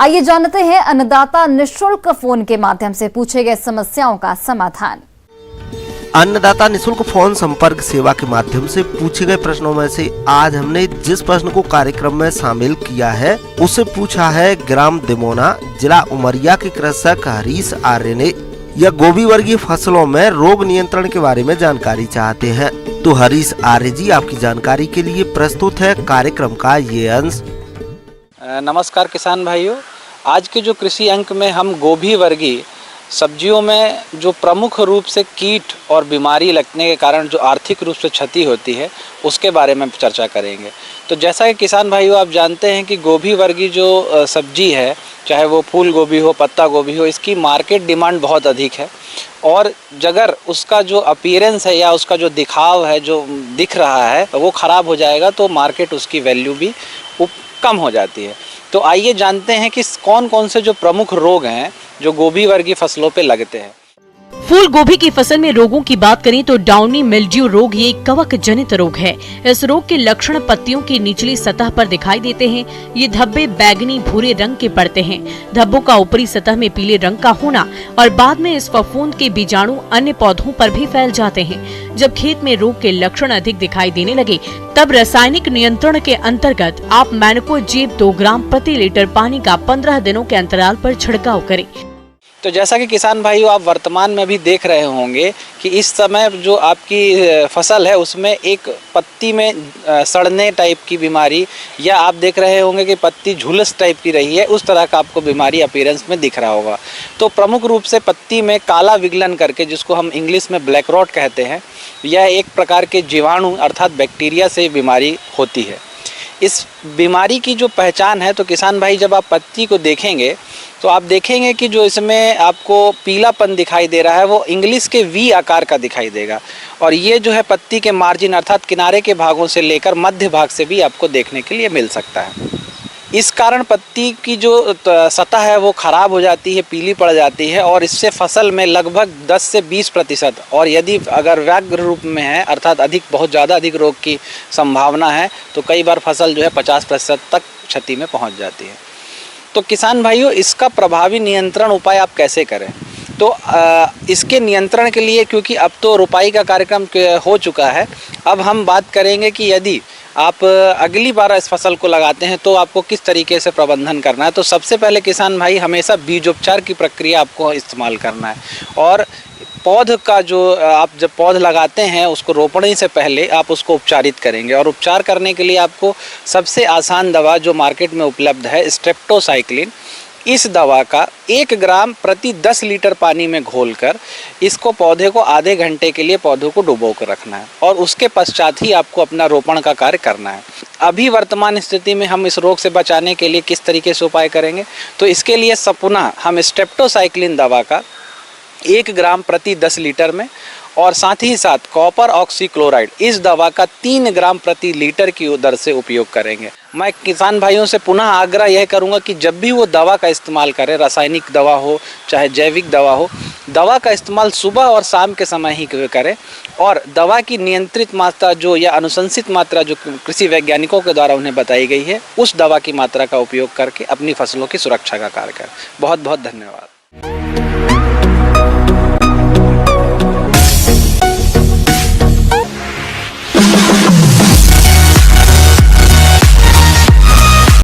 आइए जानते हैं अन्नदाता निःशुल्क फोन के माध्यम से पूछे गए समस्याओं का समाधान। अन्नदाता निःशुल्क फोन संपर्क सेवा के माध्यम से पूछे गए प्रश्नों में से आज हमने जिस प्रश्न को कार्यक्रम में शामिल किया है उसे पूछा है ग्राम दिमोना, जिला उमरिया के कृषक हरीश आर्य ने। यह गोभी वर्गीय फसलों में रोग नियंत्रण के बारे में जानकारी चाहते हैं। तो हरीश आर्य जी, आपकी जानकारी के लिए प्रस्तुत है कार्यक्रम का ये अंश। नमस्कार किसान भाइयों, आज के जो कृषि अंक में हम गोभी वर्गीय सब्जियों में जो प्रमुख रूप से कीट और बीमारी लगने के कारण जो आर्थिक रूप से क्षति होती है उसके बारे में चर्चा करेंगे। तो जैसा कि किसान भाइयों आप जानते हैं कि गोभी वर्गीय जो सब्जी है, चाहे वो फूल गोभी हो, पत्ता गोभी हो, इसकी मार्केट डिमांड बहुत अधिक है। और अगर उसका जो अपीयरेंस है या उसका जो दिखाव है, जो दिख रहा है, वो ख़राब हो जाएगा तो मार्केट उसकी वैल्यू भी कम हो जाती है। तो आइए जानते हैं कि कौन कौन से जो प्रमुख रोग हैं जो गोभी वर्गीय फसलों पे लगते हैं। फूल गोभी की फसल में रोगों की बात करें तो डाउनी मिल्ड्यू रोग ये कवक जनित रोग है। इस रोग के लक्षण पत्तियों की निचली सतह पर दिखाई देते हैं। ये धब्बे बैगनी भूरे रंग के पड़ते हैं। धब्बों का ऊपरी सतह में पीले रंग का होना और बाद में इस फफूंद के बीजाणु अन्य पौधों पर भी फैल जाते हैं। जब खेत में रोग के लक्षण अधिक दिखाई देने लगे तब रासायनिक नियंत्रण के अंतर्गत आप मैनकोजेब 2 ग्राम प्रति लीटर पानी का 15 दिनों के अंतराल पर छिड़काव करें। तो जैसा कि किसान भाइयों आप वर्तमान में भी देख रहे होंगे कि इस समय जो आपकी फसल है उसमें एक पत्ती में सड़ने टाइप की बीमारी, या आप देख रहे होंगे कि पत्ती झुलस टाइप की रही है, उस तरह का आपको बीमारी अपीयरेंस में दिख रहा होगा। तो प्रमुख रूप से पत्ती में काला विगलन करके, जिसको हम इंग्लिश में ब्लैक रॉट कहते हैं, यह एक प्रकार के जीवाणु अर्थात बैक्टीरिया से बीमारी होती है। इस बीमारी की जो पहचान है, तो किसान भाई जब आप पत्ती को देखेंगे तो आप देखेंगे कि जो इसमें आपको पीलापन दिखाई दे रहा है वो इंग्लिश के वी आकार का दिखाई देगा। और ये जो है पत्ती के मार्जिन अर्थात किनारे के भागों से लेकर मध्य भाग से भी आपको देखने के लिए मिल सकता है। इस कारण पत्ती की जो सतह है वो ख़राब हो जाती है, पीली पड़ जाती है और इससे फसल में लगभग 10 से 20%, और यदि अगर व्याग्र रूप में है अर्थात बहुत ज़्यादा अधिक रोग की संभावना है तो कई बार फसल जो है 50% तक क्षति में पहुंच जाती है। तो किसान भाइयों, इसका प्रभावी नियंत्रण उपाय आप कैसे करें? तो इसके नियंत्रण के लिए, क्योंकि अब तो रोपाई का कार्यक्रम हो चुका है, अब हम बात करेंगे कि यदि आप अगली बार इस फसल को लगाते हैं तो आपको किस तरीके से प्रबंधन करना है। तो सबसे पहले किसान भाई हमेशा बीजोपचार की प्रक्रिया आपको इस्तेमाल करना है। और पौध का जो आप जब पौध लगाते हैं उसको रोपने से पहले आप उसको उपचारित करेंगे। और उपचार करने के लिए आपको सबसे आसान दवा जो मार्केट में उपलब्ध है, स्ट्रेप्टोसाइक्लिन, इस दवा का 1 ग्राम प्रति 10 लीटर पानी में घोलकर इसको पौधे को आधे घंटे के लिए पौधों को डुबो कर रखना है और उसके पश्चात ही आपको अपना रोपण का कार्य करना है। अभी वर्तमान स्थिति में हम इस रोग से बचाने के लिए किस तरीके से उपाय करेंगे? तो इसके लिए पुनः हम स्ट्रेप्टोसाइक्लिन दवा का 1 ग्राम प्रति 10 लीटर में और साथ ही साथ कॉपर ऑक्सीक्लोराइड इस दवा का 3 ग्राम प्रति लीटर की दर से उपयोग करेंगे। मैं किसान भाइयों से पुनः आग्रह यह करूंगा कि जब भी वो दवा का इस्तेमाल करें, रासायनिक दवा हो चाहे जैविक दवा हो, दवा का इस्तेमाल सुबह और शाम के समय ही करें। और दवा की नियंत्रित मात्रा जो या अनुशंसित मात्रा जो कृषि वैज्ञानिकों के द्वारा उन्हें बताई गई है, उस दवा की मात्रा का उपयोग करके अपनी फसलों की सुरक्षा का कार्य करें। बहुत बहुत धन्यवाद।